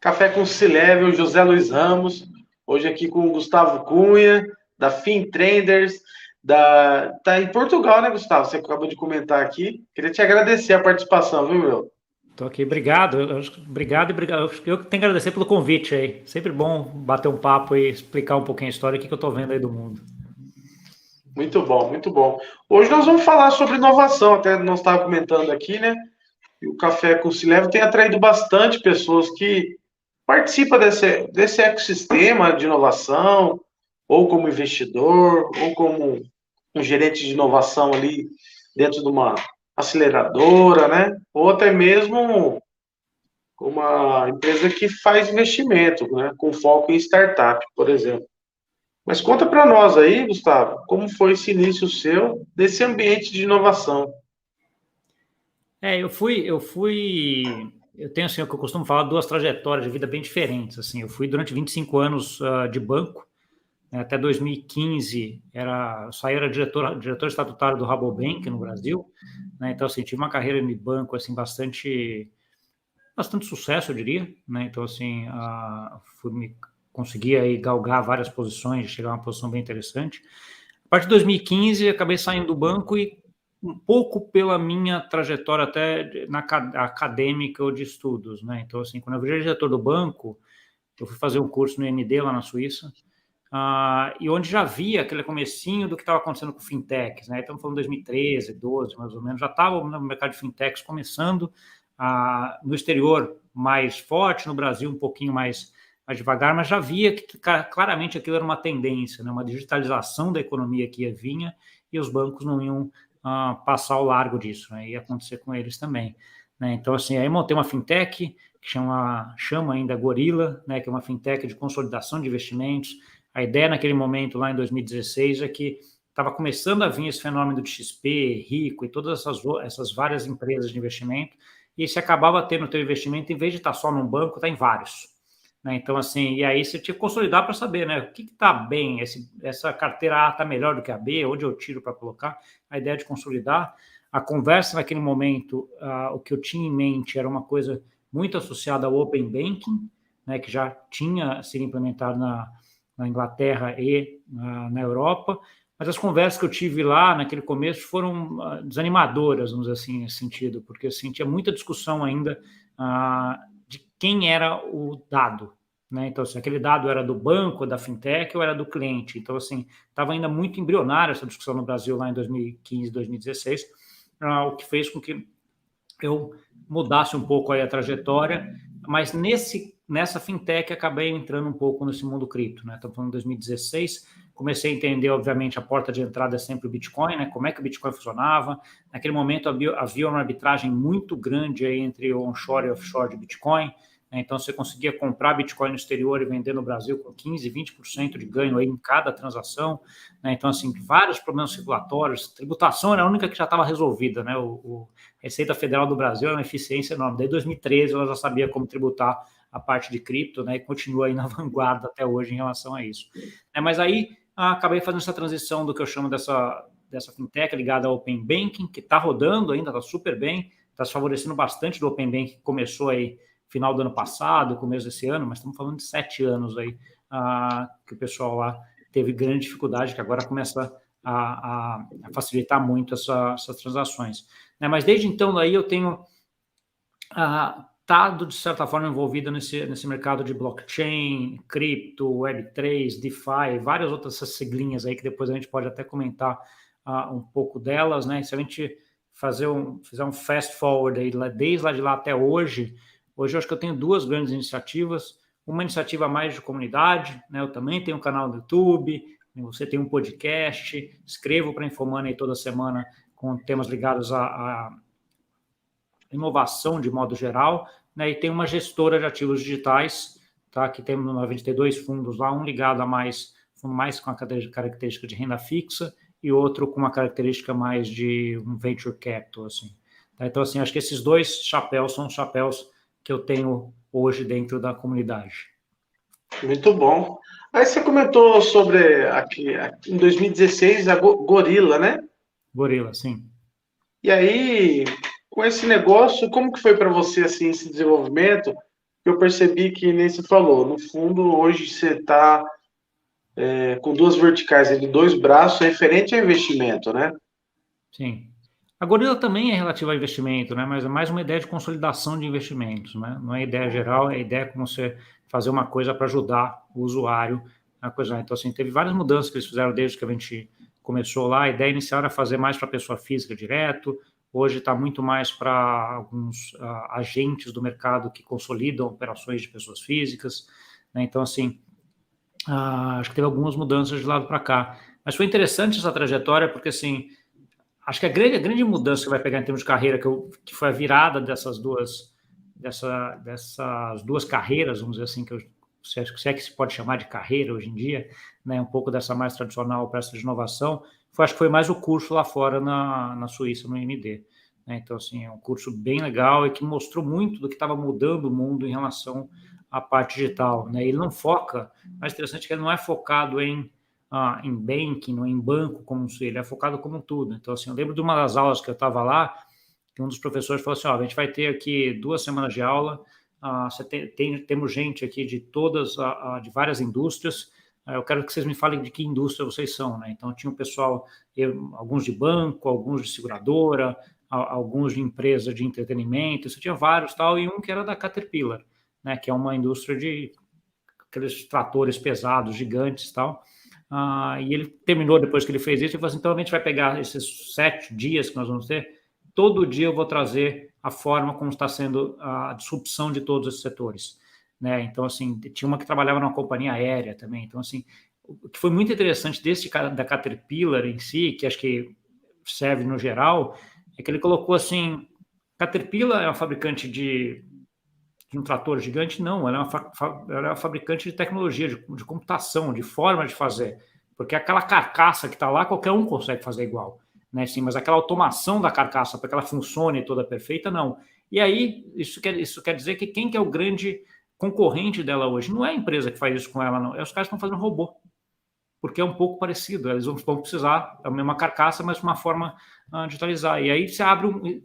Café com C-Level, José Luiz Ramos, hoje aqui com o Gustavo Cunha, da FinTrenders, tá em Portugal, né, Gustavo? Você acabou de comentar aqui. Queria te agradecer a participação, viu, meu? Estou aqui, obrigado. Obrigado e obrigado. Eu que tenho que agradecer pelo convite aí. Sempre bom bater um papo e explicar um pouquinho a história, o que eu estou vendo aí do mundo. Muito bom, muito bom. Hoje nós vamos falar sobre inovação, até nós estávamos comentando aqui, né? E o Café com C-Level tem atraído bastante pessoas que participam desse ecossistema de inovação, ou como investidor, ou como um gerente de inovação ali dentro de uma aceleradora, né? Ou até mesmo uma empresa que faz investimento, né? Com foco em startup, por exemplo. Mas conta para nós aí, Gustavo, como foi esse início seu desse ambiente de inovação? Eu tenho assim, o que eu costumo falar, duas trajetórias de vida bem diferentes, assim. Eu fui durante 25 anos de banco, né, até 2015 era diretor estatutário do Rabobank no Brasil, né? Então assim, tive uma carreira de banco assim bastante sucesso, eu diria, né? Então assim, consegui aí galgar várias posições, chegar a uma posição bem interessante. A partir de 2015, acabei saindo do banco e um pouco pela minha trajetória até acadêmica ou de estudos, né? Então, assim, quando eu virei diretor do banco, eu fui fazer um curso no IMD lá na Suíça, e onde já via aquele comecinho do que estava acontecendo com fintechs, né? Estamos falando de 2013, 12, mais ou menos, já estava no mercado de fintechs começando, no exterior mais forte, no Brasil um pouquinho mais devagar, mas já via que claramente aquilo era uma tendência, né? Uma digitalização da economia que ia vinha e os bancos não iam passar ao largo disso, né? Ia acontecer com eles também, né? Então, assim, aí montei uma fintech que chama ainda Gorilla, né? Que é uma fintech de consolidação de investimentos. A ideia naquele momento, lá em 2016, é que estava começando a vir esse fenômeno de XP, Rico e todas essas várias empresas de investimento, e você acabava tendo o teu investimento, em vez de estar só num banco, está em vários. Né? Então, assim, e aí você tinha que consolidar para saber, né? O que está bem, essa carteira A está melhor do que a B, onde eu tiro para colocar, a ideia de consolidar. A conversa naquele momento, o que eu tinha em mente era uma coisa muito associada ao Open Banking, né, que já tinha sido implementado na Inglaterra e na Europa, mas as conversas que eu tive lá naquele começo foram desanimadoras, vamos dizer assim, nesse sentido, porque eu sentia muita discussão ainda de quem era o dado, né? Então, assim, aquele dado era do banco, da fintech ou era do cliente? Então, assim, estava ainda muito embrionária essa discussão no Brasil lá em 2015, 2016, o que fez com que eu mudasse um pouco aí a trajetória, mas nessa fintech acabei entrando um pouco nesse mundo cripto, né? Estamos falando de 2016, comecei a entender, obviamente, a porta de entrada é sempre o Bitcoin, né? Como é que o Bitcoin funcionava. Naquele momento havia uma arbitragem muito grande aí entre o onshore e offshore de Bitcoin, né? Então você conseguia comprar Bitcoin no exterior e vender no Brasil com 15%, 20% de ganho aí em cada transação, né? Então, assim, vários problemas regulatórios, tributação era a única que já estava resolvida, né? A Receita Federal do Brasil era uma eficiência enorme. Desde 2013 ela já sabia como tributar a parte de cripto, né? E continua aí na vanguarda até hoje em relação a isso. Mas aí acabei fazendo essa transição do que eu chamo dessa fintech ligada ao Open Banking, que está rodando ainda, está super bem, está se favorecendo bastante do Open Banking, que começou aí final do ano passado, começo desse ano, mas estamos falando de 7 anos aí, que o pessoal lá teve grande dificuldade, que agora começa a facilitar muito essas transações. Né? Mas desde então, daí eu tenho estado, de certa forma, envolvido nesse mercado de blockchain, cripto, Web3, DeFi, várias outras siglinhas aí, que depois a gente pode até comentar um pouco delas. Né? Se a gente fizer um fast forward aí, desde lá de lá até hoje eu acho que eu tenho duas grandes iniciativas. Uma iniciativa mais de comunidade, né? Eu também tenho um canal no YouTube, você tem um podcast, escrevo para a Infomoney toda semana com temas ligados à inovação de modo geral, né? E tem uma gestora de ativos digitais, tá? Que tem 92 fundos lá, um ligado fundo mais com a característica de renda fixa e outro com uma característica mais de um venture capital, assim. Tá? Então, assim, acho que esses dois chapéus são chapéus que eu tenho hoje dentro da comunidade. Muito bom. Aí você comentou sobre aqui em 2016 a Gorilla, né? Gorilla, sim. E aí, com esse negócio, como que foi para você assim esse desenvolvimento? eu percebi que nem se falou. No fundo, hoje você está com duas verticais de dois braços referente ao investimento, né? Sim. A Gorila também é relativa a investimento, né? Mas é mais uma ideia de consolidação de investimentos, né? Não é ideia geral, é ideia como você fazer uma coisa para ajudar o usuário a coisa. Então, assim, teve várias mudanças que eles fizeram desde que a gente começou lá. A ideia inicial era fazer mais para a pessoa física direto. Hoje está muito mais para alguns agentes do mercado que consolidam operações de pessoas físicas, né? Então, assim, acho que teve algumas mudanças de lado para cá. Mas foi interessante essa trajetória, porque, assim, acho que a grande mudança que vai pegar em termos de carreira, que foi a virada dessas duas carreiras, vamos dizer assim, se é que se pode chamar de carreira hoje em dia, né, um pouco dessa mais tradicional para essa de inovação, acho que foi mais o curso lá fora na Suíça, no IMD. Né? Então, assim, é um curso bem legal e que mostrou muito do que estava mudando o mundo em relação à parte digital. Né? Ele não foca, mais interessante é que ele não é focado em banking, ou em banco, como se ele é focado como um tudo. Então, assim, eu lembro de uma das aulas que eu estava lá, que um dos professores falou assim, a gente vai ter aqui 2 semanas de aula, temos gente aqui de todas, de várias indústrias, eu quero que vocês me falem de que indústria vocês são, né? Então, tinha um pessoal, alguns de banco, alguns de seguradora, alguns de empresa de entretenimento, isso tinha vários, tal, e um que era da Caterpillar, né? Que é uma indústria de aqueles tratores pesados, gigantes, tal. E ele terminou, depois que ele fez isso, e falou assim, então a gente vai pegar esses 7 dias que nós vamos ter, todo dia eu vou trazer a forma como está sendo a disrupção de todos esses setores. Né? Então, assim, tinha uma que trabalhava numa companhia aérea também. Então, assim, o que foi muito interessante da Caterpillar em si, que acho que serve no geral, é que ele colocou assim, Caterpillar é uma fabricante de um trator gigante, não, ela é uma fabricante de tecnologia, de computação, de forma de fazer, porque aquela carcaça que está lá, qualquer um consegue fazer igual, né? Sim, mas aquela automação da carcaça para que ela funcione toda perfeita, não. E aí, isso quer dizer que quem que é o grande concorrente dela hoje? Não é a empresa que faz isso com ela, não, é os caras que estão fazendo robô, porque é um pouco parecido, eles vão precisar da mesma carcaça, mas de uma forma digitalizar. E aí você abre um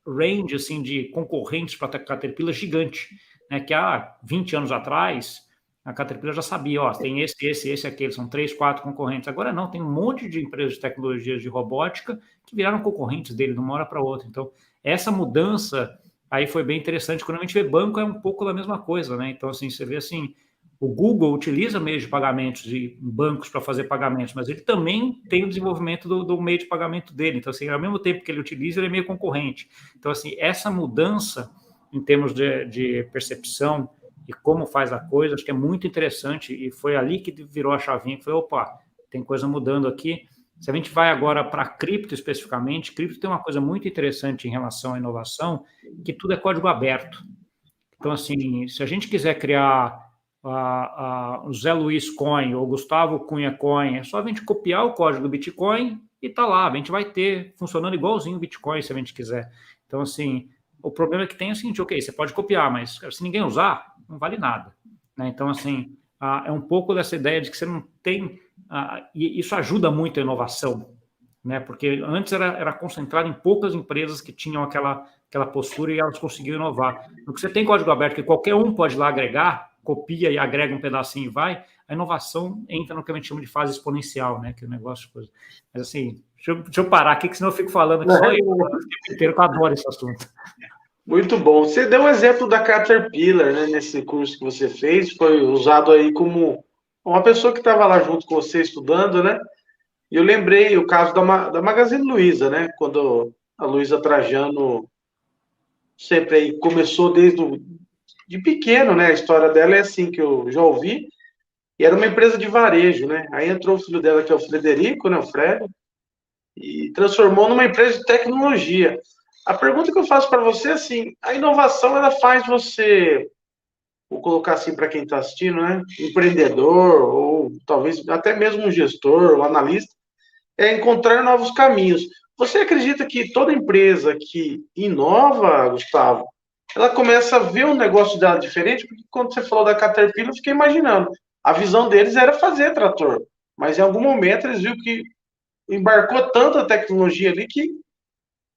range assim, de concorrentes para a Caterpillar gigante, né? Que há 20 anos atrás, a Caterpillar já sabia, tem esse, aquele, são 3, 4 concorrentes. Agora não, tem um monte de empresas de tecnologias de robótica que viraram concorrentes dele de uma hora para outra. Então, essa mudança aí foi bem interessante. Quando a gente vê banco, é um pouco da mesma coisa, né? Então, assim, você vê assim, o Google utiliza meios de pagamentos de bancos para fazer pagamentos, mas ele também tem o desenvolvimento do meio de pagamento dele. Então, assim, ao mesmo tempo que ele utiliza, ele é meio concorrente. Então, assim, essa mudança em termos de percepção e como faz a coisa, acho que é muito interessante e foi ali que virou a chavinha, que foi, opa, tem coisa mudando aqui. Se a gente vai agora para cripto especificamente, cripto tem uma coisa muito interessante em relação à inovação, que tudo é código aberto. Então, assim, se a gente quiser criar o Zé Luiz Coin ou Gustavo Cunha Coin, é só a gente copiar o código do Bitcoin e tá lá, a gente vai ter funcionando igualzinho o Bitcoin, se a gente quiser. Então, assim, o problema que tem é o seguinte, ok, você pode copiar, mas se ninguém usar, não vale nada. Né? Então, assim, é um pouco dessa ideia de que você não tem... e isso ajuda muito a inovação, né? Porque antes era concentrado em poucas empresas que tinham aquela postura e elas conseguiam inovar. No que você tem código aberto, que qualquer um pode ir lá agregar, copia e agrega um pedacinho e vai, a inovação entra no que a gente chama de fase exponencial, né? Que é o negócio... Mas, assim, deixa eu parar aqui, que senão eu fico falando aqui só eu o tempo inteiro, que eu adoro esse assunto. Muito bom. Você deu um exemplo da Caterpillar, né? Nesse curso que você fez, foi usado aí como uma pessoa que estava lá junto com você estudando, né? E eu lembrei o caso da Magazine Luiza, né? Quando a Luiza Trajano sempre aí começou de pequeno, né? A história dela é assim que eu já ouvi. E era uma empresa de varejo, né? Aí entrou o filho dela, que é o Frederico, né? O Fred, e transformou numa empresa de tecnologia. A pergunta que eu faço para você é assim: a inovação ela faz você, vou colocar assim para quem está assistindo, né? Empreendedor ou talvez até mesmo um gestor, um analista, é encontrar novos caminhos. Você acredita que toda empresa que inova, Gustavo, ela começa a ver um negócio dela diferente? Porque quando você falou da Caterpillar, eu fiquei imaginando. A visão deles era fazer trator, mas em algum momento eles viram que embarcou tanta tecnologia ali que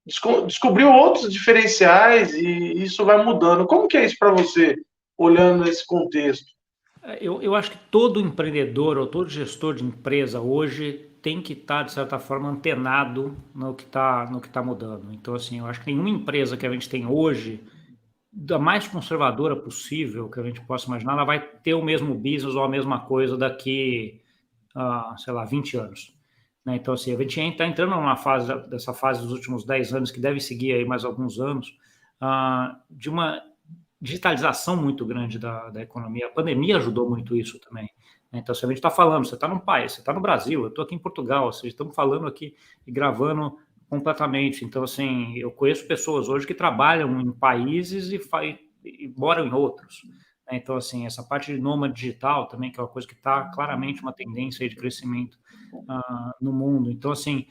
descobriu outros diferenciais e isso vai mudando. Como que é isso para você, olhando esse contexto? Eu acho que todo empreendedor ou todo gestor de empresa hoje tem que estar, de certa forma, antenado no que tá mudando. Então, assim, eu acho que nenhuma empresa que a gente tem hoje, da mais conservadora possível que a gente possa imaginar, ela vai ter o mesmo business ou a mesma coisa daqui a, sei lá, 20 anos. Né? Então, assim, a gente está entrando numa fase, dessa fase dos últimos 10 anos, que deve seguir aí mais alguns anos, de uma digitalização muito grande da economia. A pandemia ajudou muito isso também. Né? Então, se a gente está falando, você está num país, você está no Brasil, eu estou aqui em Portugal, ou seja, estamos falando aqui e gravando completamente. Então, assim, eu conheço pessoas hoje que trabalham em países e moram em outros. Né? Então, assim, essa parte de nômade digital também, que é uma coisa que está claramente uma tendência de crescimento no mundo. Então, assim,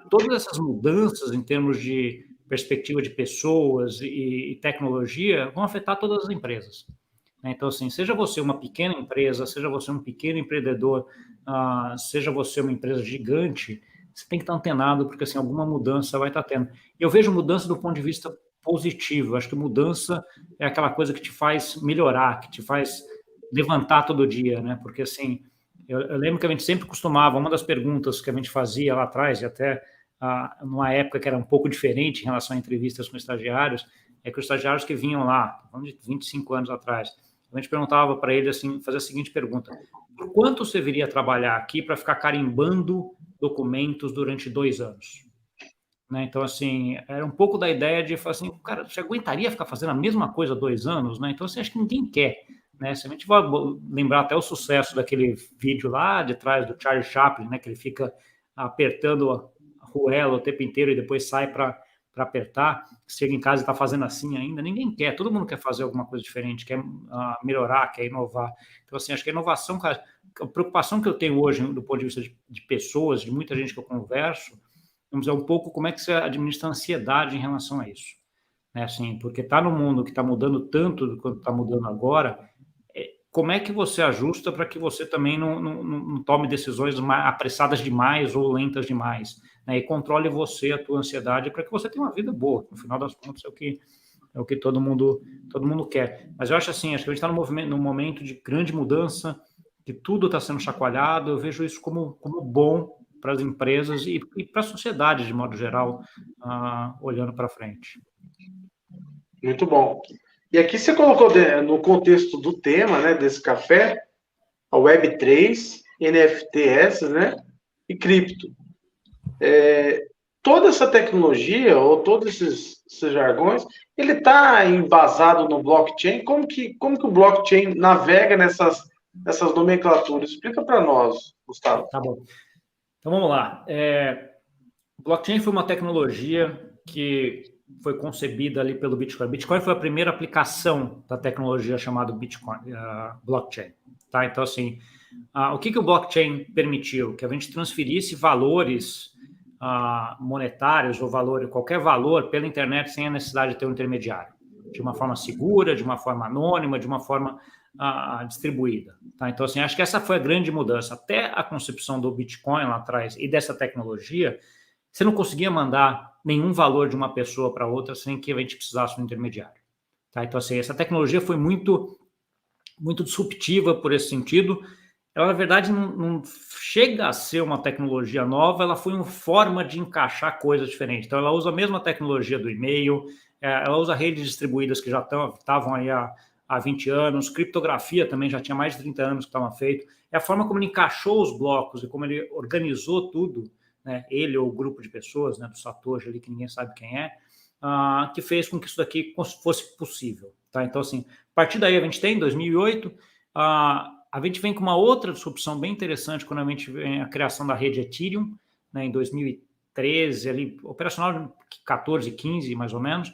todas essas mudanças em termos de perspectiva de pessoas e tecnologia vão afetar todas as empresas. Então, assim, seja você uma pequena empresa, seja você um pequeno empreendedor, seja você uma empresa gigante, você tem que estar antenado, porque assim, alguma mudança vai estar tendo. Eu vejo mudança do ponto de vista positivo. Acho que mudança é aquela coisa que te faz melhorar, que te faz levantar todo dia, né? Porque assim, eu lembro que a gente sempre costumava, uma das perguntas que a gente fazia lá atrás, e até numa época que era um pouco diferente em relação a entrevistas com estagiários, é que os estagiários que vinham lá, vamos de 25 anos atrás, a gente perguntava para eles assim, fazer a seguinte pergunta: por quanto você viria trabalhar aqui para ficar carimbando documentos durante 2 anos? Né? Então, assim, era um pouco da ideia de falar assim, cara, você aguentaria ficar fazendo a mesma coisa 2 anos? Né? Então, assim, acho que ninguém quer. Né? Se a gente vai lembrar até o sucesso daquele vídeo lá de trás do Charlie Chaplin, né? Que ele fica apertando a ruela o tempo inteiro e depois sai para apertar, chega em casa e está fazendo assim ainda, ninguém quer, todo mundo quer fazer alguma coisa diferente, quer melhorar, quer inovar. Então, assim, acho que a inovação, cara, a preocupação que eu tenho hoje do ponto de vista de pessoas, de muita gente que eu converso, vamos dizer, um pouco como é que você administra a ansiedade em relação a isso. Né? Assim, porque está no mundo que está mudando tanto do quanto está mudando agora, como é que você ajusta para que você também não tome decisões apressadas demais ou lentas demais, né? E controle você, a tua ansiedade, para que você tenha uma vida boa. No final das contas, é o que todo mundo quer. Mas eu acho assim, acho que a gente está num momento de grande mudança, que tudo está sendo chacoalhado. Eu vejo isso como bom para as empresas e para a sociedade, de modo geral, olhando para frente. Muito bom. E aqui você colocou no contexto do tema, né, desse café, a Web3, NFTs, né, e cripto. Toda essa tecnologia, ou todos esses jargões, ele está embasado no blockchain? Como que o blockchain navega nessas nomenclaturas? Explica para nós, Gustavo. Tá bom. Então, vamos lá. O blockchain foi uma tecnologia que foi concebida ali pelo Bitcoin. Bitcoin foi a primeira aplicação da tecnologia chamada Bitcoin, blockchain. Tá? Então, assim, o que o blockchain permitiu? Que a gente transferisse valores monetários ou qualquer valor pela internet sem a necessidade de ter um intermediário. De uma forma segura, de uma forma anônima, de uma forma distribuída. Tá? Então, assim, acho que essa foi a grande mudança. Até a concepção do Bitcoin lá atrás e dessa tecnologia, você não conseguia mandar nenhum valor de uma pessoa para outra sem que a gente precisasse de um intermediário. Tá? Então, assim, essa tecnologia foi muito, muito disruptiva por esse sentido. Ela, na verdade, não chega a ser uma tecnologia nova, ela foi uma forma de encaixar coisas diferentes. Então, ela usa a mesma tecnologia do e-mail, ela usa redes distribuídas que já estavam aí há 20 anos, criptografia também já tinha mais de 30 anos que estava feito. É a forma como ele encaixou os blocos e como ele organizou tudo, né, ele ou o grupo de pessoas, né, do Satoshi ali, que ninguém sabe quem é, que fez com que isso daqui fosse possível. Tá? Então, assim, a partir daí a gente tem, em 2008, a gente vem com uma outra disrupção bem interessante quando a gente vem a criação da rede Ethereum, né, em 2013, ali, operacional 14, 15, mais ou menos,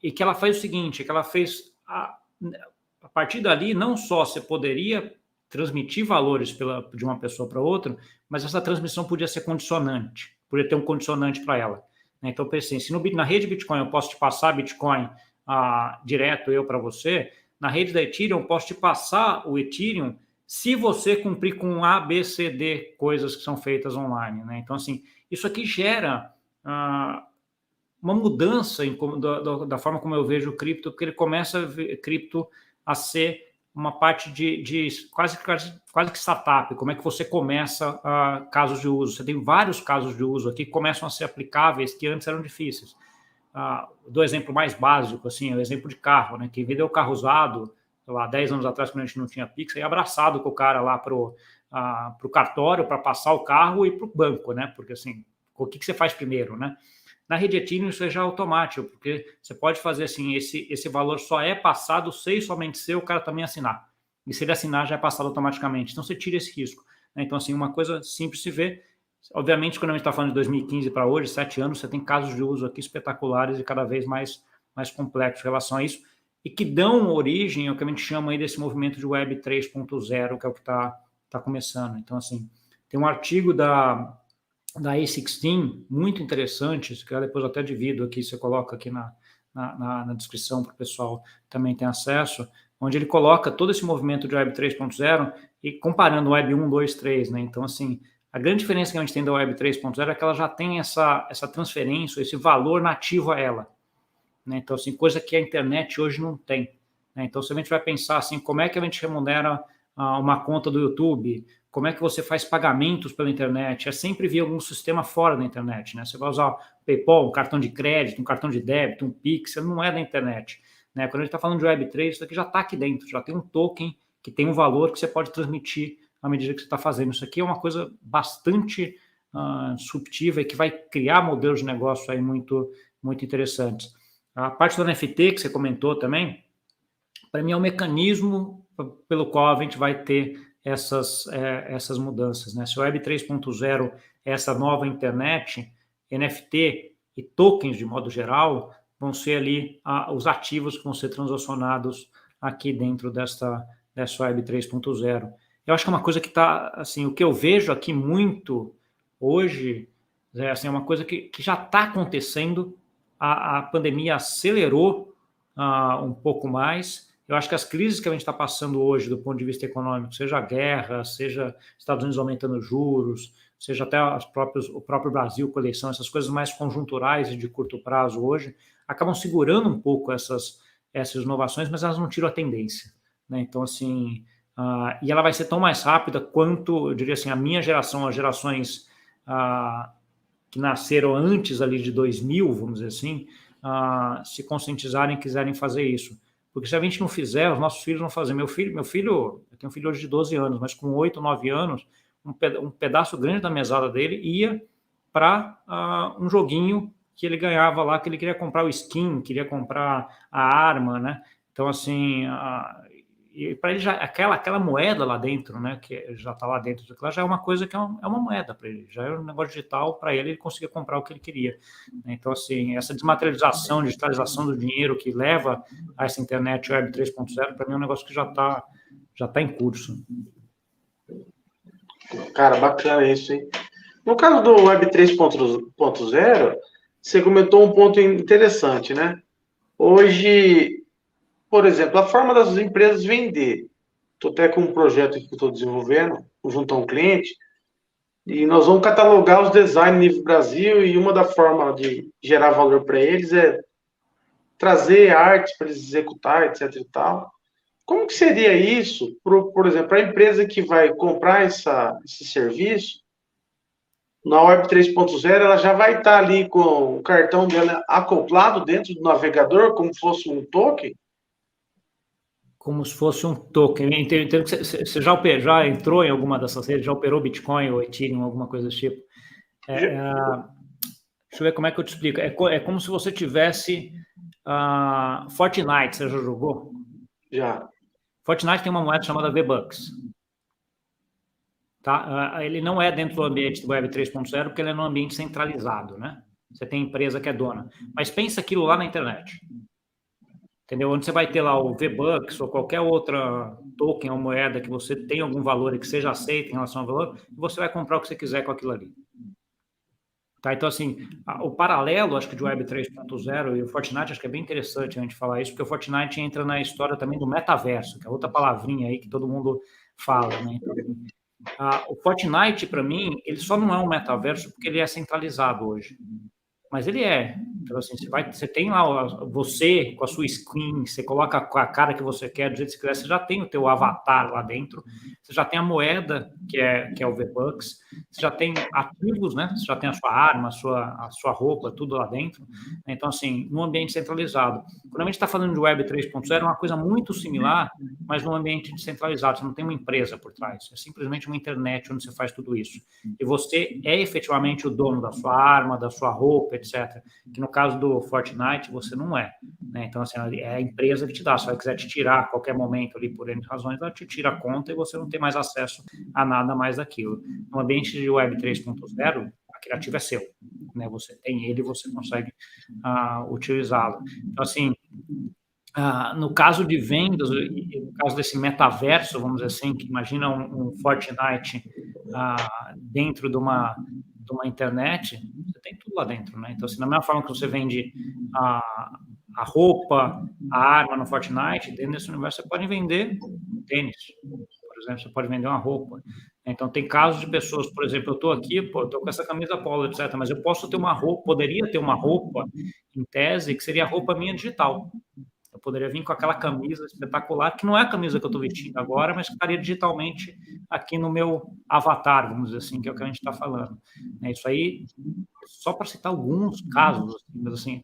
e que ela faz o seguinte, que ela fez, a partir dali, não só você poderia transmitir valores de uma pessoa para outra, mas essa transmissão podia ser condicionante, podia ter um condicionante para ela. Então, eu pensei, se na rede Bitcoin eu posso te passar Bitcoin direto eu para você, na rede da Ethereum eu posso te passar o Ethereum se você cumprir com A, B, C, D, coisas que são feitas online. Né? Então, assim, isso aqui gera uma mudança da forma como eu vejo o cripto, porque ele começa a ver cripto a ser uma parte de quase que startup, como é que você começa casos de uso. Você tem vários casos de uso aqui que começam a ser aplicáveis que antes eram difíceis. Do exemplo mais básico, assim, é o exemplo de carro, né? Quem vendeu carro usado, sei lá, 10 anos atrás, quando a gente não tinha Pix, aí abraçado com o cara lá para o cartório para passar o carro e para o banco, né? Porque assim, o que você faz primeiro, né? Na rede Ethereum isso é já automático, porque você pode fazer assim, esse valor só é passado se e somente se o cara também assinar. E se ele assinar, já é passado automaticamente. Então, você tira esse risco. Né? Então, assim, uma coisa simples de se ver. Obviamente, quando a gente está falando de 2015 para hoje, 7 anos, você tem casos de uso aqui espetaculares e cada vez mais complexos em relação a isso, e que dão origem ao que a gente chama aí desse movimento de Web 3.0, que é o que está começando. Então, assim, tem um artigo da A16, muito interessante, que depois eu até divido aqui, você coloca aqui na descrição para o pessoal também ter acesso, onde ele coloca todo esse movimento de Web 3.0 e comparando Web 1, 2, 3, né? Então, assim, a grande diferença que a gente tem da Web 3.0 é que ela já tem essa transferência, esse valor nativo a ela, né? Então, assim, coisa que a internet hoje não tem, né? Então, se a gente vai pensar assim, como é que a gente remunera uma conta do YouTube, como é que você faz pagamentos pela internet, é sempre via algum sistema fora da internet, né? Você vai usar o PayPal, um cartão de crédito, um cartão de débito, um Pix, não é da internet, né? Quando a gente está falando de Web3, isso aqui já está aqui dentro, já tem um token que tem um valor que você pode transmitir à medida que você está fazendo. Isso aqui é uma coisa bastante subtiva e que vai criar modelos de negócio aí muito, muito interessantes. A parte do NFT que você comentou também, para mim é um mecanismo pelo qual a gente vai ter essas mudanças, né? Se o Web 3.0 é essa nova internet, NFT e tokens de modo geral vão ser ali os ativos que vão ser transacionados aqui dentro dessa Web 3.0. Eu acho que é uma coisa que está, assim, o que eu vejo aqui muito hoje, assim, é uma coisa que já está acontecendo, a pandemia acelerou um pouco mais. Eu acho que as crises que a gente está passando hoje, do ponto de vista econômico, seja a guerra, seja Estados Unidos aumentando juros, seja até o próprio Brasil com eleição, essas coisas mais conjunturais e de curto prazo hoje, acabam segurando um pouco essas inovações, mas elas não tiram a tendência, né? Então, assim, e ela vai ser tão mais rápida quanto, eu diria assim, a minha geração, as gerações que nasceram antes ali de 2000, vamos dizer assim, se conscientizarem e quiserem fazer isso. Porque se a gente não fizer, os nossos filhos vão fazer. Meu filho, eu tenho um filho hoje de 12 anos, mas com 8, 9 anos, um pedaço grande da mesada dele ia para um joguinho que ele ganhava lá, que ele queria comprar o skin, queria comprar a arma, né? Então, assim, e para ele já aquela moeda lá dentro, né, que já está lá dentro, já é uma coisa que é uma moeda para ele, já é um negócio digital para ele conseguir comprar o que ele queria. Então, assim, essa desmaterialização, digitalização do dinheiro que leva a essa internet Web 3.0, para mim é um negócio que já tá em curso. Cara, bacana isso, hein? No caso do Web 3.0, você comentou um ponto interessante, né? Hoje, por exemplo, a forma das empresas vender. Estou até com um projeto aqui que estou desenvolvendo, junto a um cliente, e nós vamos catalogar os designs nível Brasil, e uma da forma de gerar valor para eles é trazer arte para eles executar, etc e tal. Como que seria isso, por exemplo, para a empresa que vai comprar esse serviço, na Web 3.0, ela já vai estar ali com o cartão dela acoplado dentro do navegador, como se fosse um token? Como se fosse um token. Eu entendo que você já entrou em alguma dessas redes, já operou Bitcoin ou Ethereum, alguma coisa desse tipo. Deixa eu ver como é que eu te explico. É como se você tivesse Fortnite, você já jogou? Já. Fortnite tem uma moeda chamada V-Bucks. Tá? Ele não é dentro do ambiente do Web 3.0, porque ele é num ambiente centralizado, né? Você tem empresa que é dona. Mas pensa aquilo lá na internet. Entendeu? Onde você vai ter lá o V-Bucks ou qualquer outra token ou moeda que você tem algum valor e que seja aceita em relação ao valor, e você vai comprar o que você quiser com aquilo ali. Tá? Então, assim, o paralelo, acho que de Web 3.0 e o Fortnite, acho que é bem interessante a gente falar isso, porque o Fortnite entra na história também do metaverso, que é outra palavrinha aí que todo mundo fala, né? Então, o Fortnite, para mim, ele só não é um metaverso porque ele é centralizado hoje. Mas ele é. Então, assim, você tem lá você com a sua skin, você coloca a cara que você quer, do jeito que você quiser, você já tem o teu avatar lá dentro, você já tem a moeda, que é o V-Bucks, você já tem ativos, né? Você já tem a sua arma, a sua roupa, tudo lá dentro. Então, assim, num ambiente centralizado. Quando a gente está falando de Web 3.0, é uma coisa muito similar, mas num ambiente descentralizado. Você não tem uma empresa por trás, é simplesmente uma internet onde você faz tudo isso. E você é efetivamente o dono da sua arma, da sua roupa, etc. Que no caso do Fortnite, você não é. Né? Então, assim, é a empresa que te dá. Se ela quiser te tirar a qualquer momento ali, por N razões, ela te tira a conta e você não tem mais acesso a nada mais daquilo. No ambiente de Web 3.0, aquele ativo é seu. Né? Você tem ele e você consegue utilizá-lo. Então, assim, no caso de vendas, no caso desse metaverso, vamos dizer assim, que imagina um Fortnite dentro de uma internet, você tem tudo lá dentro, né? Então, assim, da mesma forma que você vende a roupa, a arma no Fortnite, dentro desse universo você pode vender um tênis, por exemplo, você pode vender uma roupa. Então, tem casos de pessoas, por exemplo, eu estou aqui, estou com essa camisa polo, etc., mas eu posso ter uma roupa, poderia ter uma roupa, em tese, que seria a roupa minha digital. Eu poderia vir com aquela camisa espetacular, que não é a camisa que eu estou vestindo agora, mas que estaria digitalmente aqui no meu avatar, vamos dizer assim, que é o que a gente está falando. Isso aí, só para citar alguns casos, mas assim,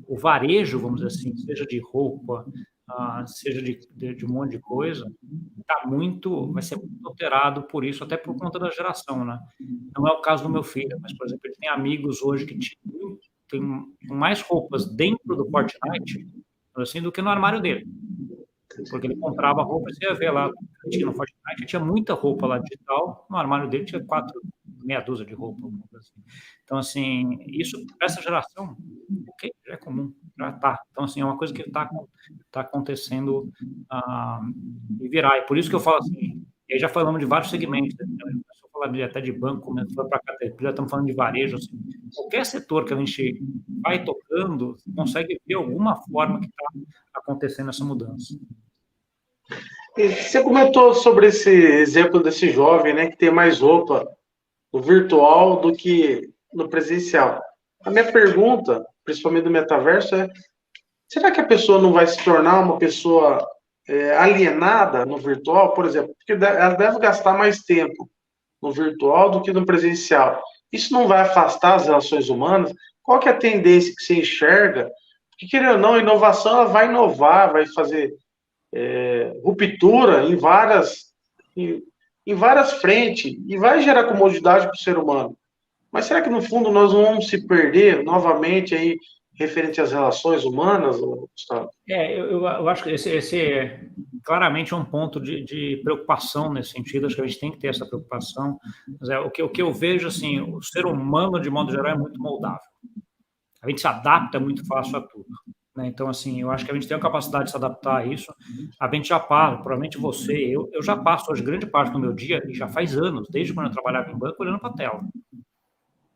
o varejo, vamos dizer assim, seja de roupa, seja de um monte de coisa, vai ser muito alterado por isso, até por conta da geração, né? Não é o caso do meu filho, mas, por exemplo, ele tem amigos hoje que tem mais roupas dentro do Fortnite, assim, do que no armário dele. Porque ele comprava roupa, você ia ver lá, tinha no Fortnite, tinha muita roupa lá digital, no armário dele tinha meia dúzia de roupa. Assim. Então, assim, isso, para essa geração, okay, já é comum, já está. Então, assim, é uma coisa que está acontecendo e virar. E por isso que eu falo assim, e aí já falamos de vários segmentos, né? Falar até de banco, foi para Caterpillar, estamos falando de varejo, assim, qualquer setor que a gente vai tocando, consegue ver alguma forma que está acontecendo essa mudança. E você comentou sobre esse exemplo desse jovem, né, que tem mais roupa no virtual do que no presencial. A minha pergunta, principalmente do metaverso, é: será que a pessoa não vai se tornar uma pessoa alienada no virtual, por exemplo? Porque ela deve gastar mais tempo no virtual do que no presencial. Isso não vai afastar as relações humanas? Qual que é a tendência que você enxerga? Porque, querendo ou não, a inovação ela vai inovar, vai fazer ruptura em várias frentes e vai gerar comodidade para o ser humano. Mas será que, no fundo, nós não vamos se perder novamente aí referente às relações humanas, Gustavo? Eu acho que esse claramente é um ponto de preocupação nesse sentido, acho que a gente tem que ter essa preocupação. Mas o que eu vejo, assim, o ser humano, de modo geral, é muito moldável. A gente se adapta muito fácil a tudo. Né? Então, assim, eu acho que a gente tem a capacidade de se adaptar a isso. A gente já passa, provavelmente você, eu já passo hoje grande parte do meu dia, e já faz anos, desde quando eu trabalhava em banco, olhando para a tela.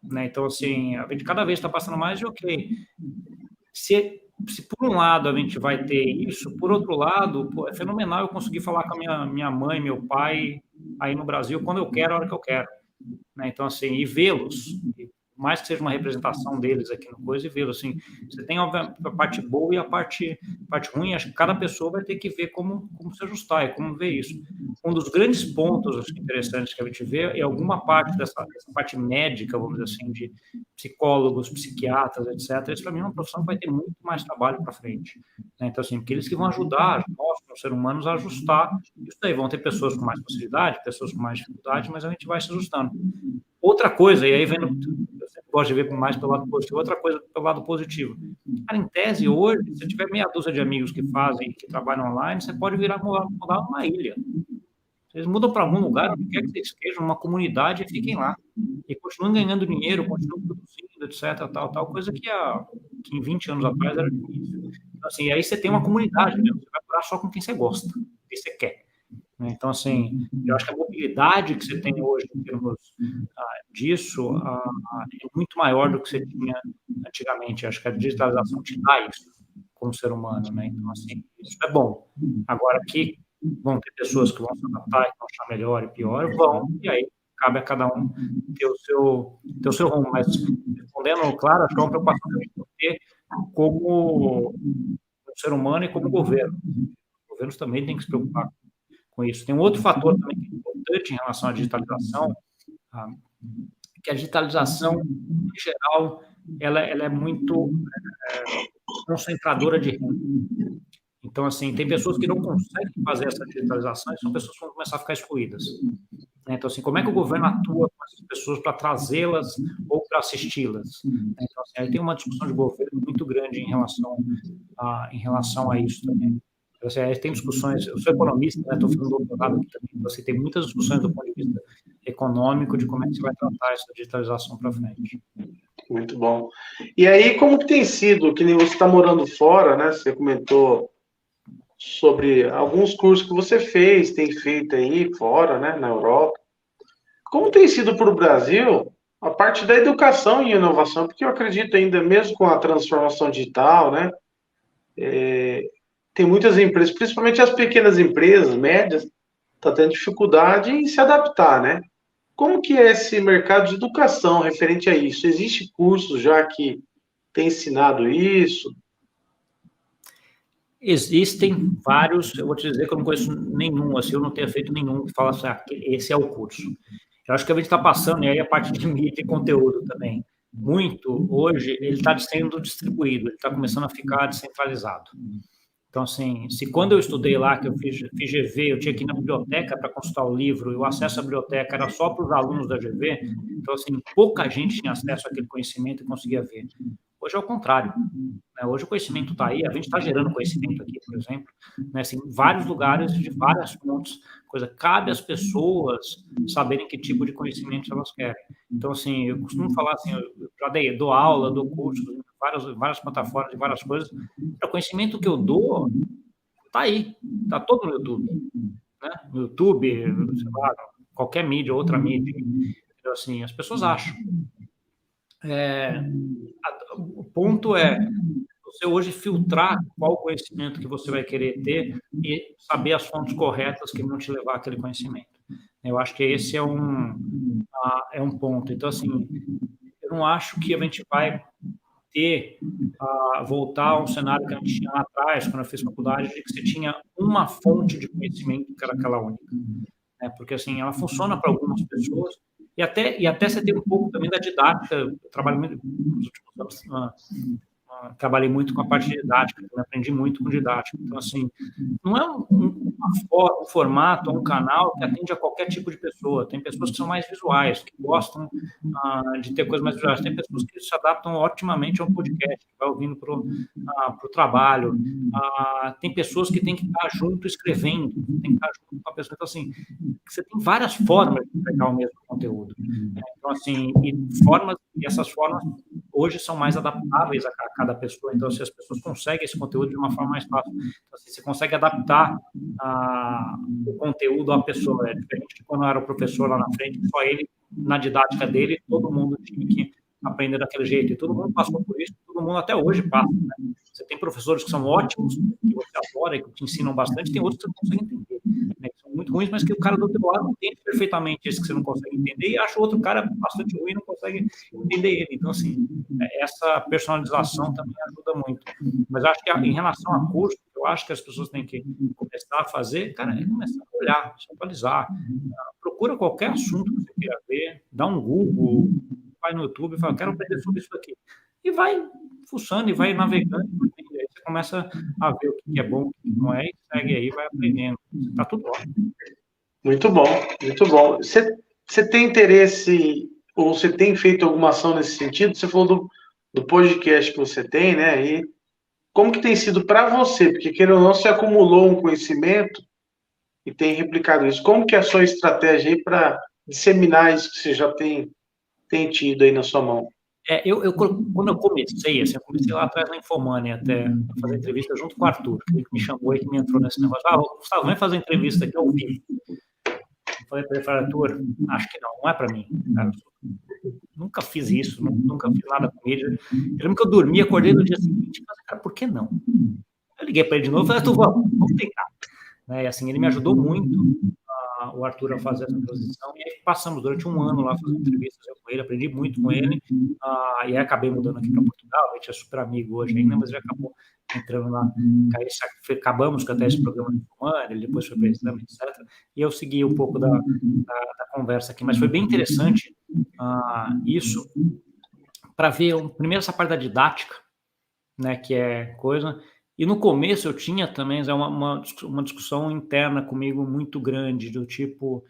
Né? Então, assim, a gente cada vez está passando mais de ok. Se por um lado a gente vai ter isso, por outro lado, é fenomenal eu conseguir falar com a minha mãe, meu pai, aí no Brasil, quando eu quero, a hora que eu quero. Né? Então, assim, e vê-los, mais que seja uma representação deles aqui no coisa, e vê-los, assim, você tem a parte boa e a parte ruim, acho que cada pessoa vai ter que ver como se ajustar e como ver isso. Um dos grandes pontos interessantes que a gente vê é alguma parte dessa parte médica, vamos dizer assim, de psicólogos, psiquiatras, etc. Isso, para mim, é uma profissão que vai ter muito mais trabalho para frente. Né? Então, assim, porque eles que vão ajudar nós, como seres humanos, a ajustar isso daí. Vão ter pessoas com mais facilidade, pessoas com mais dificuldade, mas a gente vai se ajustando. Outra coisa, e aí vendo, eu sempre gosto de ver mais pelo lado positivo, outra coisa pelo lado positivo. Cara, em tese, hoje, se tiver meia dúzia de amigos que trabalham online, você pode mudar uma ilha. Vocês mudam para algum lugar, onde quer que vocês estejam, uma comunidade, e fiquem lá. E continuem ganhando dinheiro, continuem produzindo, etc., tal, coisa que em 20 anos atrás era difícil. Então, assim, aí você tem uma comunidade, né? Você vai morar só com quem você gosta, quem você quer. Então, assim, eu acho que a mobilidade que você tem hoje em termos disso é muito maior do que você tinha antigamente. Acho que a digitalização te dá isso como ser humano, né? Então, assim, isso é bom. Agora, aqui vão ter pessoas que vão se adaptar e vão achar melhor e pior, e aí cabe a cada um ter o seu rumo. Mas, respondendo, claro, acho que é uma preocupação que a gente tem que ter. como ser humano e como governo. Os governos também têm que se preocupar com isso. Tem um outro fator também que é importante em relação à digitalização, que a digitalização, em geral, ela é muito concentradora de renda. Então, assim, tem pessoas que não conseguem fazer essa digitalização e são pessoas que vão começar a ficar excluídas. Então, assim, como é que o governo atua com essas pessoas para trazê-las ou para assisti-las? Então, assim, aí tem uma discussão de governo muito grande em relação a isso também. Então, assim, aí tem discussões, eu sou economista, né, estou fazendo doutorado aqui também, então, assim, tem muitas discussões do ponto de vista econômico de como é que se vai tratar essa digitalização para frente. Muito bom. E aí, como que tem sido, que nem você está morando fora, né? Você comentou sobre alguns cursos que você fez, tem feito aí fora, né, na Europa. Como tem sido para o Brasil a parte da educação e inovação? Porque eu acredito ainda, mesmo com a transformação digital, né, tem muitas empresas, principalmente as pequenas empresas, médias, tá tendo dificuldade em se adaptar, né? Como que é esse mercado de educação referente a isso? Existe cursos já que tem ensinado isso? Existem vários, eu vou te dizer que eu não conheço nenhum, assim, eu não tenho feito nenhum que fala assim, esse é o curso. Eu acho que a gente está passando, e aí a parte de mídia e conteúdo também, muito, hoje, ele está sendo distribuído, ele está começando a ficar descentralizado. Então, assim, se quando eu estudei lá, que eu fiz GV, eu tinha que ir na biblioteca para consultar o livro, e o acesso à biblioteca era só para os alunos da GV, então, assim, pouca gente tinha acesso àquele conhecimento e conseguia ver. Hoje é o contrário. Né? Hoje o conhecimento está aí, a gente está gerando conhecimento aqui, por exemplo, né? Assim, em vários lugares, de várias fontes, cabe às pessoas saberem que tipo de conhecimento elas querem. Então, assim, eu costumo falar assim, eu já dou aula, dou cursos, várias plataformas, várias coisas. O conhecimento que eu dou está aí, está todo no YouTube. Né? No YouTube, sei lá, qualquer mídia, outra mídia. Então, assim, as pessoas acham. O ponto é você hoje filtrar qual conhecimento que você vai querer ter e saber as fontes corretas que vão te levar àquele conhecimento. Eu acho que esse é um ponto. Então, assim, eu não acho que a gente vai voltar a um cenário que a gente tinha lá atrás, quando eu fiz faculdade, de que você tinha uma fonte de conhecimento que era aquela única. Né? Porque, assim, ela funciona para algumas pessoas e até você tem um pouco também da didática. Eu trabalho muito nos últimos anos, trabalhei muito com a parte de didática, aprendi muito com didática. Então, assim, não é um formato, um canal que atende a qualquer tipo de pessoa. Tem pessoas que são mais visuais, que gostam de ter coisas mais visuais. Tem pessoas que se adaptam otimamente a um podcast, que vai ouvindo para o trabalho. Tem pessoas que têm que estar junto escrevendo, tem que estar junto com a pessoa. Então, assim, você tem várias formas de pegar o mesmo conteúdo. Então, assim, e essas formas hoje são mais adaptáveis a cada pessoa. Então, assim, as pessoas conseguem esse conteúdo de uma forma mais fácil. Então, assim, você consegue adaptar o conteúdo à pessoa. É diferente de quando eu era o professor lá na frente, só ele, na didática dele, todo mundo tinha que aprender daquele jeito. E todo mundo passou por isso, todo mundo até hoje passa. Né? Você tem professores que são ótimos, que você adora e que te ensinam bastante, tem outros que você não consegue entender. Né? Que são muito ruins, mas que o cara do outro lado entende perfeitamente esse que você não consegue entender e acha o outro cara bastante ruim e não consegue entender ele. Então, assim, essa personalização também ajuda muito. Mas acho que em relação a curso, eu acho que as pessoas têm que começar a fazer, cara, é começar a olhar, se atualizar. Procura qualquer assunto que você queira ver, dá um Google, vai no YouTube e fala, quero aprender sobre isso aqui. E vai fuçando e vai navegando. E aí você começa a ver o que é bom, o que não é, e segue aí, vai aprendendo. Está tudo ótimo. Muito bom, muito bom. Você tem interesse, ou você tem feito alguma ação nesse sentido? Você falou do podcast que você tem, né? E como que tem sido para você? Porque, querendo ou não, você acumulou um conhecimento e tem replicado isso. Como que é a sua estratégia aí para disseminar isso que você já tem tido aí na sua mão? Quando eu comecei lá atrás na Infomani até fazer entrevista junto com o Arthur, que me chamou e que me entrou nesse negócio. Gustavo, vem fazer entrevista aqui ao vivo. Eu falei para ele, Arthur, acho que não é para mim. Cara, nunca fiz isso, nunca fiz nada com ele. Eu lembro que eu dormi, acordei no dia seguinte e falei, cara, por que não? Eu liguei para ele de novo e falei, Arthur, vamos tentar. Né? E assim, ele me ajudou muito, o Arthur, a fazer essa transição, e aí passamos durante um ano lá fazendo entrevistas com ele, aprendi muito com ele, e aí acabei mudando aqui para Portugal. legal, a gente é super amigo hoje ainda, mas já acabou entrando lá. Acabamos com até esse programa de Humana, ele depois foi para exame, etc. E eu segui um pouco da conversa aqui, mas foi bem interessante isso, para ver, primeiro, essa parte da didática, né, que é coisa. E no começo eu tinha também uma discussão interna comigo muito grande, do tipo,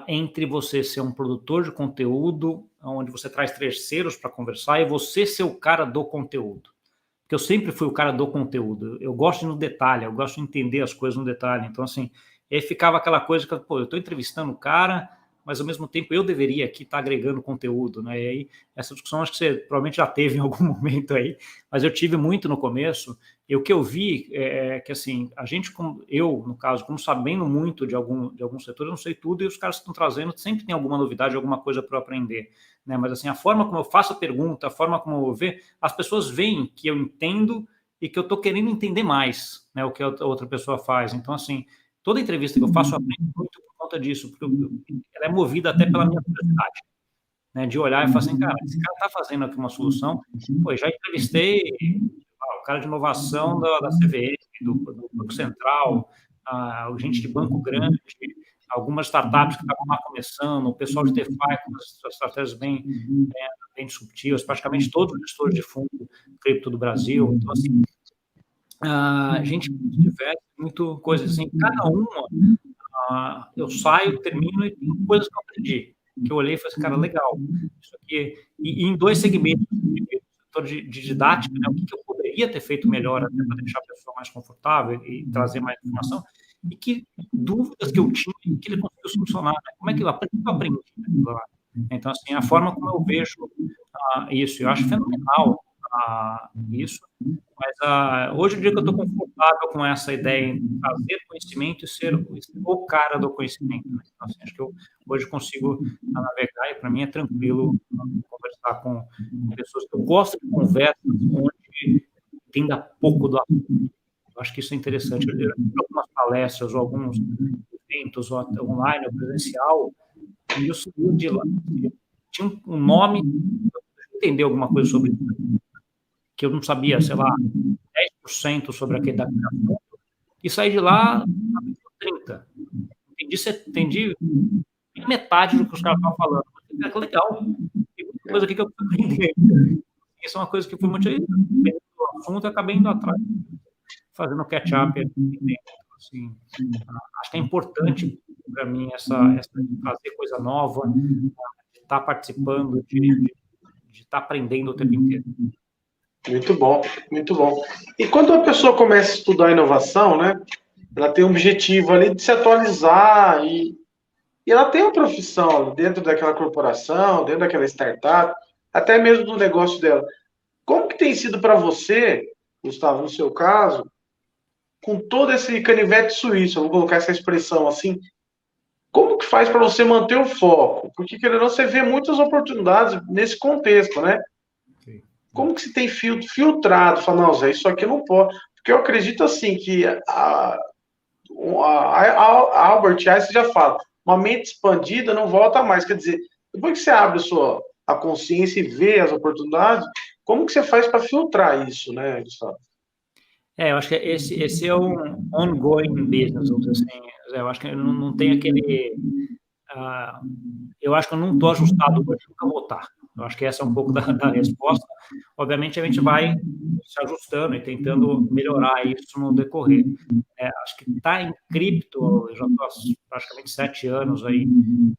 entre você ser um produtor de conteúdo, onde você traz terceiros para conversar, e você ser o cara do conteúdo. Porque eu sempre fui o cara do conteúdo. Eu gosto de ir no detalhe, eu gosto de entender as coisas no detalhe. Então, assim, aí ficava aquela coisa que, eu estou entrevistando o cara, mas ao mesmo tempo eu deveria aqui estar agregando conteúdo, né? E aí, essa discussão acho que você provavelmente já teve em algum momento aí, mas eu tive muito no começo, e o que eu vi é que, assim, a gente, eu, no caso, como sabendo muito de algum setor, eu não sei tudo, e os caras que estão trazendo sempre tem alguma novidade, alguma coisa para eu aprender, né? Mas, assim, a forma como eu faço a pergunta, a forma como eu vejo, as pessoas veem que eu entendo e que eu estou querendo entender mais, né, o que a outra pessoa faz. Então, assim, toda entrevista que eu faço, eu aprendo muito por conta disso, porque ela é movida até pela minha curiosidade, né, de olhar e falar assim, cara, esse cara está fazendo aqui uma solução, pô, já entrevistei o cara de inovação da CVM, do Banco Central, gente de banco grande, algumas startups que estavam lá começando, o pessoal de DeFi com as estratégias bem disruptivas, praticamente todos os gestores de fundo cripto do Brasil. Então, assim, a gente tiver muito coisa assim, cada uma, eu saio, termino e tem coisas que eu aprendi, que eu olhei e falei assim, cara, legal, isso aqui, e em 2 segmentos, setor de didática, né, o que eu poderia ter feito melhor até para deixar a pessoa mais confortável e trazer mais informação, e que dúvidas que eu tinha que ele conseguiu solucionar, né? Como é que eu aprendi lá? Então, assim, a forma como eu vejo isso, eu acho fenomenal isso, mas hoje em dia que eu estou confortável com essa ideia de trazer conhecimento e ser o cara do conhecimento, né? Então, assim, acho que eu hoje consigo navegar e para mim é tranquilo conversar com pessoas que eu gosto de conversas onde entenda pouco do assunto. Eu acho que isso é interessante. Eu tive algumas palestras ou alguns eventos online ou presencial e eu subi de lá, tinha um nome, eu entender alguma coisa sobre isso, que eu não sabia, sei lá, 10% sobre aquele daquele, e saí de lá 30%. Entendi metade do que os caras estavam falando. Mas, legal, tem muita coisa aqui que eu preciso aprender. Isso é uma coisa que foi muito do assunto, acabei indo atrás, fazendo catch-up. Assim, acho que é importante para mim essa fazer coisa nova, de estar participando, de estar aprendendo o tempo inteiro. Muito bom, muito bom. E quando a pessoa começa a estudar inovação, né, ela tem um objetivo ali de se atualizar e ela tem uma profissão dentro daquela corporação, dentro daquela startup, até mesmo no negócio dela. Como que tem sido para você, Gustavo, no seu caso, com todo esse canivete suíço, eu vou colocar essa expressão assim, como que faz para você manter o foco? Porque, querendo ou não, você vê muitas oportunidades nesse contexto, né? Como que você tem filtrado? Fala, não, Zé, isso aqui não pode. Porque eu acredito, assim, que a Albert Einstein já fala, uma mente expandida não volta mais. Quer dizer, depois que você abre a consciência e vê as oportunidades, como que você faz para filtrar isso, né, Gustavo? Eu acho que esse é um ongoing business, assim, eu acho que não tem aquele... eu acho que eu não estou ajustado hoje, nunca vou estar. Eu acho que essa é um pouco da resposta. Obviamente, a gente vai se ajustando e tentando melhorar isso no decorrer. Acho que está em cripto, eu já estou há praticamente 7 anos aí em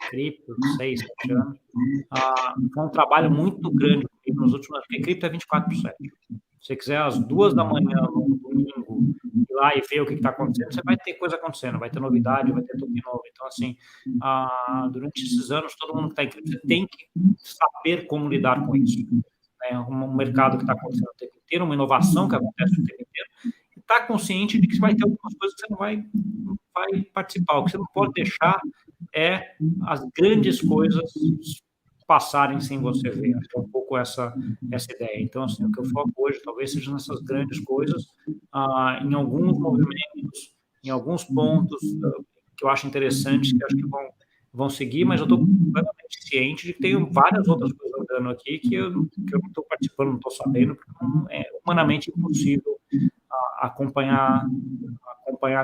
cripto, 6, 7 anos. Foi um trabalho muito grande nos últimos anos, porque cripto é 24/7. Se você quiser, às 2 da manhã, no domingo, ir lá e ver o que está acontecendo, você vai ter coisa acontecendo, vai ter novidade, vai ter tudo de novo. Então, assim, durante esses anos, todo mundo que está em cripto tem que saber como lidar com isso. É um mercado que está acontecendo o tempo inteiro, uma inovação que acontece o tempo inteiro, e está consciente de que você vai ter algumas coisas que você não vai participar. O que você não pode deixar é as grandes coisas passarem sem você ver. Acho que é um pouco essa ideia. Então, assim, o que eu foco hoje talvez seja nessas grandes coisas, em alguns movimentos, em alguns pontos que eu acho interessantes, que acho que vão seguir, mas eu estou completamente ciente de que tem várias outras coisas rodando aqui que eu não estou participando, não estou sabendo, porque é humanamente impossível acompanhar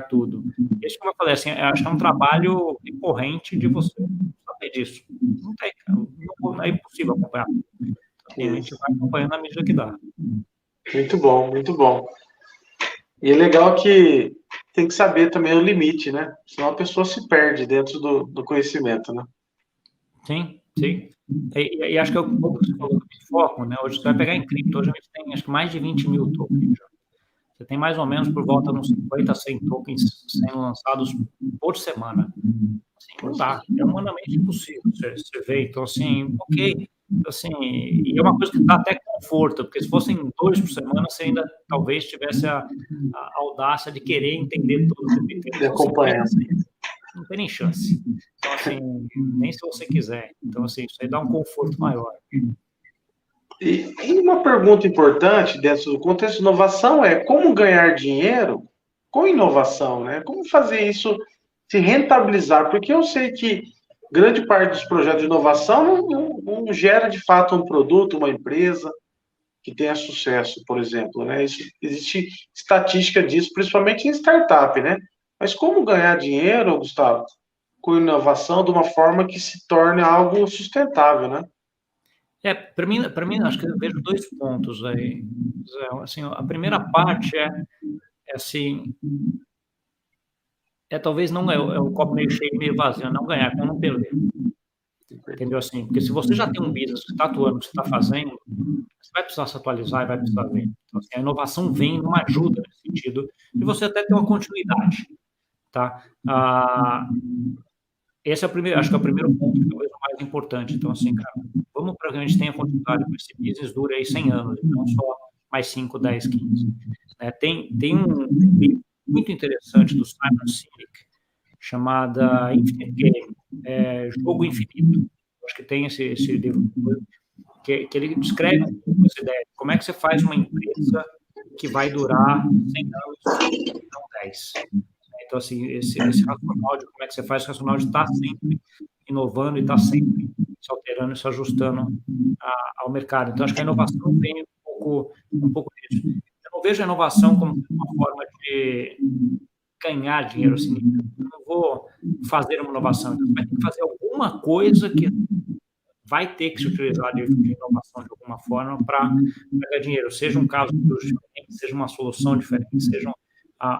tudo. Isso que eu falei, assim, acho que é um trabalho recorrente de você saber disso. Não tem, é impossível acompanhar. Então, a gente vai acompanhando à medida que dá. Muito bom, muito bom. E é legal que tem que saber também o limite, né? Senão a pessoa se perde dentro do conhecimento, né? Sim, sim. E acho que é o pouco que você falou de foco, né? Hoje você vai pegar em cripto, hoje a gente tem acho que mais de 20 mil tokens já. Você tem mais ou menos por volta de uns 50 a 100 tokens sendo lançados por semana. Assim, não dá, é humanamente impossível você ver. Então, assim, ok. Assim, e é uma coisa que dá até conforto, porque se fossem 2 por semana, você ainda talvez tivesse a audácia de querer entender tudo que tem. De acompanhar. Não tem nem chance. Então, assim, nem se você quiser. Então, assim, isso aí dá um conforto maior. E uma pergunta importante dentro do contexto de inovação é como ganhar dinheiro com inovação, né? Como fazer isso se rentabilizar? Porque eu sei que grande parte dos projetos de inovação não gera de fato um produto, uma empresa que tenha sucesso, por exemplo, né? Existe estatística disso, principalmente em startup, né? Mas como ganhar dinheiro, Gustavo, com inovação de uma forma que se torne algo sustentável, né? Para mim, acho que eu vejo 2 pontos aí. Assim, a primeira parte assim, talvez não é o copo meio cheio, meio vazio, não ganhar, como não perder. Entendeu? Assim, porque se você já tem um business que está atuando, que você está fazendo, você vai precisar se atualizar e vai precisar ver. Então, assim, a inovação vem numa ajuda nesse sentido, e você até ter uma continuidade, tá? Esse é o primeiro, acho que é o primeiro ponto, talvez o mais importante. Então, assim, cara, vamos para que a gente tenha continuidade com esse business, dure aí 100 anos, não só mais 5, 10, 15. Tem um livro muito interessante do Simon Sinek, chamada Infinite Game, Jogo Infinito. Acho que tem esse livro, que ele descreve essa ideia. Como é que você faz uma empresa que vai durar 100 anos, não 10? Então, assim, esse racional de como é que você faz, o racional de estar sempre inovando e estar sempre se alterando e se ajustando ao mercado. Então, acho que a inovação vem um pouco disso. Eu não vejo a inovação como uma forma de ganhar dinheiro, assim. Eu não vou fazer uma inovação, então, você vai ter que fazer alguma coisa que vai ter que se utilizar de inovação de alguma forma para ganhar dinheiro, seja um caso diferente, seja uma solução diferente, seja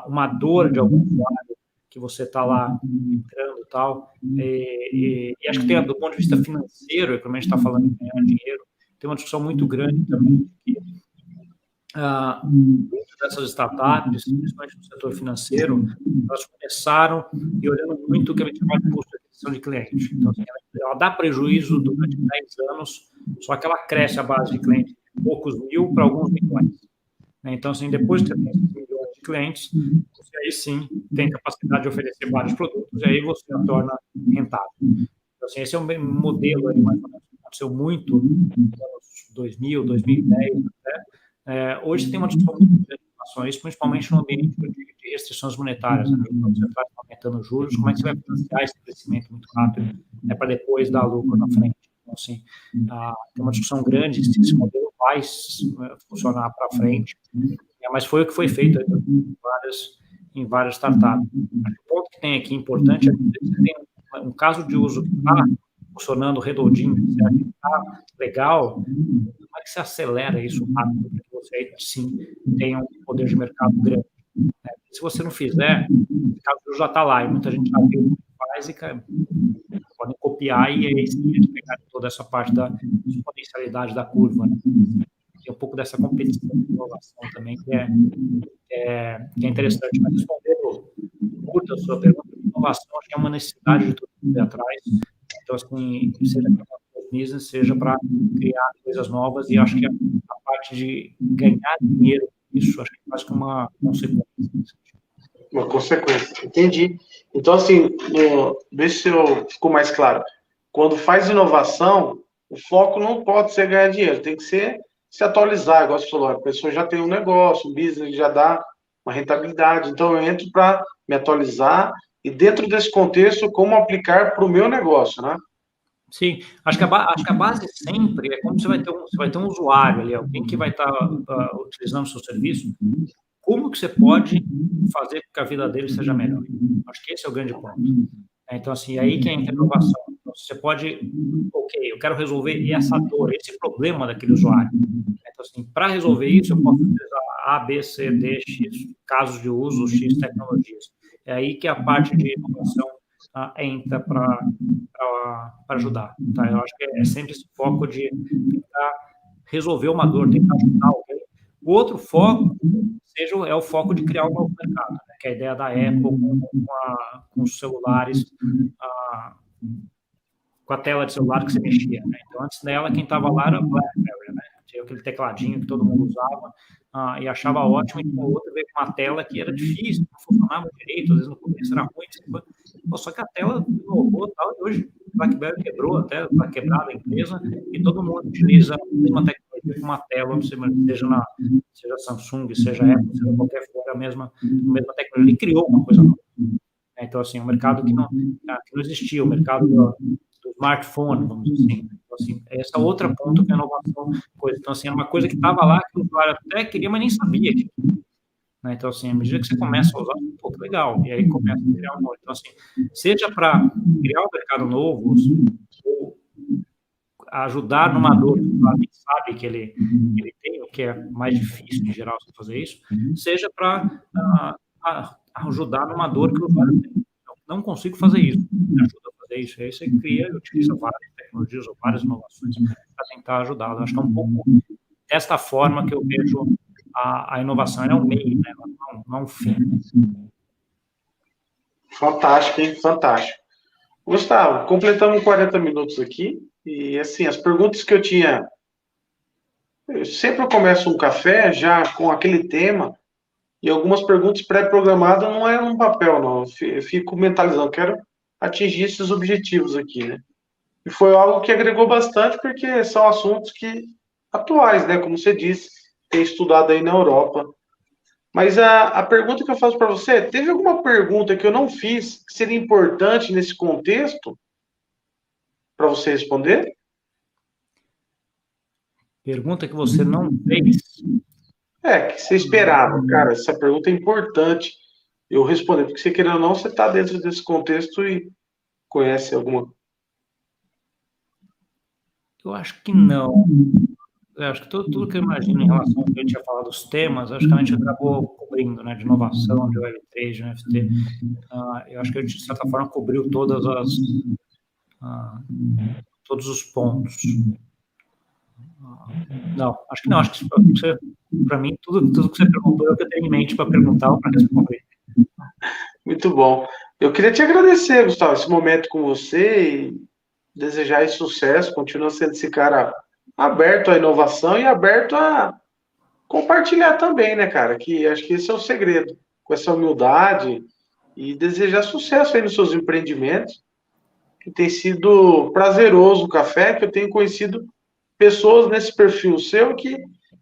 uma dor de algum usuário que você está lá entrando e tal. E acho que tem, do ponto de vista financeiro, como a gente está falando de ganhar dinheiro, tem uma discussão muito grande também que muitas dessas startups, principalmente no setor financeiro, elas começaram e olhando muito o que a gente chama de custo de aquisição de cliente. Então, assim, ela dá prejuízo durante 10 anos, só que ela cresce a base de clientes de poucos mil para alguns milhões. Então, assim, depois que você tem esses milhões de clientes, você aí sim tem capacidade de oferecer vários produtos e aí você a torna rentável. Então, assim, esse é um modelo aí, mais ou menos, que aconteceu muito nos anos 2000, 2010, né? Hoje tem uma discussão muito grande em relação a isso, principalmente no ambiente de restrições monetárias, né? Os bancos centrais estão aumentando os juros, como é que você vai financiar esse crescimento muito rápido, para depois dar lucro na frente? Então, assim, tem uma discussão grande se esse modelo vai funcionar para frente, mas foi o que foi feito em várias startups. O ponto que tem aqui importante é que você tem um caso de uso que está funcionando redondinho, que está legal, como é que você acelera isso rápido para que você, sim, tenha um poder de mercado grande? Se você não fizer, o caso já está lá, e muita gente já viu o que faz e podem copiar e aí sim, eles pegarem toda essa parte da exponencialidade da curva, né? Tem um pouco dessa competição de inovação também, que é interessante. Mas respondendo curta a sua pergunta, inovação acho que é uma necessidade de todo mundo ir atrás. Então, assim, seja para business, seja para criar coisas novas, e acho que a parte de ganhar dinheiro, isso acho que é quase que uma consequência. Uma consequência, entendi. Então, assim, vê se ficou mais claro. Quando faz inovação, o foco não pode ser ganhar dinheiro, tem que ser se atualizar, igual você falou, a pessoa já tem um negócio, um business já dá uma rentabilidade, então eu entro para me atualizar e dentro desse contexto, como aplicar para o meu negócio, né? Sim, acho que a base sempre é como você vai ter um usuário ali, alguém que vai estar utilizando o seu serviço, como que você pode fazer com que a vida dele seja melhor? Acho que esse é o grande ponto. Então, assim, aí que entra a inovação. Então, você pode, ok, eu quero resolver essa dor, esse problema daquele usuário. Então, assim, para resolver isso, eu posso utilizar A, B, C, D, X casos de uso, X tecnologias. É aí que a parte de inovação entra para ajudar. Tá? Eu acho que é sempre esse foco de tentar resolver uma dor, tentar ajudar alguém. O outro foco é o foco de criar um novo mercado, né? Que é a ideia da Apple com os celulares, com a tela de celular que você mexia. Né? Então, antes dela, quem estava lá era a BlackBerry, né? Tinha aquele tecladinho que todo mundo usava e achava ótimo, e o outro veio com uma tela que era difícil, não funcionava direito, às vezes no começo era ruim, só que a tela inovou e tal, e hoje a BlackBerry quebrou, até está quebrada a empresa, e todo mundo utiliza a mesma tecnologia com uma tela, seja Samsung, seja Apple, seja qualquer for, a mesma tecnologia. Ele criou uma coisa nova. Então, assim, um mercado que não existia, o mercado do smartphone, vamos dizer assim. Então, assim, essa é outra ponto que é a inovação. Então, assim, é uma coisa que estava lá, que o usuário até queria, mas nem sabia que. Né? Então, assim, à medida que você começa a usar, pô, que legal, e aí começa a criar um novo. Então, assim, seja para criar um mercado novo, ou ajudar numa dor que o usuário nem sabe que ele tem, o que é mais difícil, em geral, você fazer isso, seja para ajudar numa dor que o usuário tem. Não consigo fazer isso, me ajuda a fazer isso. E aí você cria e utiliza várias tecnologias ou várias inovações para tentar ajudar. Eu acho que é um pouco desta forma que eu vejo a inovação. Ela é um meio, né? Não um fim. Fantástico, hein? Fantástico. Gustavo, completamos 40 minutos aqui. E, assim, as perguntas que eu tinha... Eu sempre começo um café já com aquele tema, e algumas perguntas pré-programadas não é um papel, não. Eu fico mentalizando, quero atingir esses objetivos aqui, né? E foi algo que agregou bastante, porque são assuntos que atuais, né? Como você disse, tem estudado aí na Europa. Mas a pergunta que eu faço para você, teve alguma pergunta que eu não fiz que seria importante nesse contexto para você responder? Pergunta que você não fez. Que você esperava. Cara, essa pergunta é importante eu responder, porque você querendo ou não, você está dentro desse contexto e conhece alguma. Eu acho que não. Eu acho que tudo que eu imagino em relação ao que a gente ia falar dos temas, acho que a gente acabou cobrindo, né? De inovação, de Web3, de NFT. Eu acho que a gente, de certa forma, cobriu todos os pontos. Não, acho que não. Acho que para mim, tudo que você perguntou é o que eu tenho em mente para perguntar ou para responder. Muito bom. Eu queria te agradecer, Gustavo, esse momento com você e desejar sucesso. Continua sendo esse cara aberto à inovação e aberto a compartilhar também, né, cara? Que acho que esse é o segredo, com essa humildade e desejar sucesso aí nos seus empreendimentos. Que tem sido prazeroso o café, que eu tenho conhecido pessoas nesse perfil seu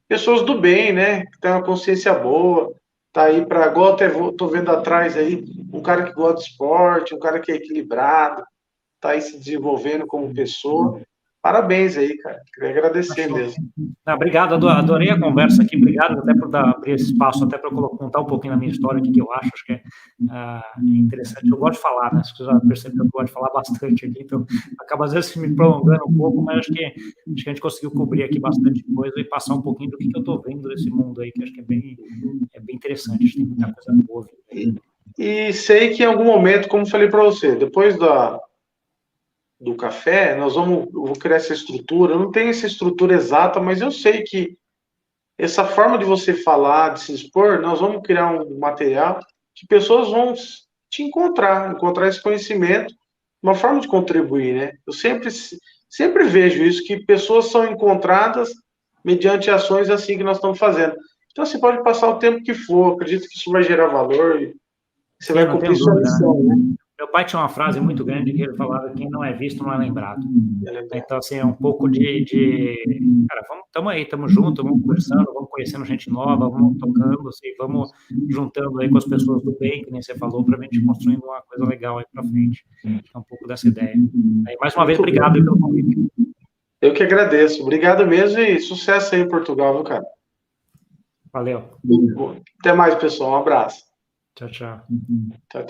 pessoas do bem, né? Que tem uma consciência boa, tá aí para igual até tô vendo atrás aí um cara que gosta de esporte, um cara que é equilibrado, tá aí se desenvolvendo como pessoa. Parabéns aí, cara. Queria agradecer mesmo. Obrigado, adorei a conversa aqui. Obrigado até por abrir esse espaço, até para contar um pouquinho da minha história, o que eu acho que é interessante. Eu gosto de falar, né? Você já percebeu que eu gosto de falar bastante aqui, então acaba às vezes me prolongando um pouco, mas acho que a gente conseguiu cobrir aqui bastante coisa e passar um pouquinho do que eu estou vendo desse mundo aí, que acho que é bem interessante. Acho que tem muita coisa boa. E sei que em algum momento, como falei para você, depois do café, eu vou criar essa estrutura. Eu não tenho essa estrutura exata, mas eu sei que essa forma de você falar, de se expor, nós vamos criar um material que pessoas vão te encontrar esse conhecimento, uma forma de contribuir, né? Eu sempre vejo isso, que pessoas são encontradas mediante ações assim que nós estamos fazendo. Então, você pode passar o tempo que for, acredito que isso vai gerar valor e você vai cumprir sua missão, né? Meu pai tinha uma frase muito grande que ele falava: quem não é visto não é lembrado. Então, assim, é um pouco cara, estamos aí, estamos juntos, vamos conversando, vamos conhecendo gente nova, vamos tocando, assim, vamos juntando aí com as pessoas do bem, que nem você falou, para a gente construindo uma coisa legal aí para frente. É um pouco dessa ideia. Aí, mais uma vez, obrigado pelo convite. Eu que agradeço. Obrigado mesmo e sucesso aí em Portugal, viu, cara? Valeu. Até mais, pessoal. Um abraço. Tchau, tchau. Tchau, tchau.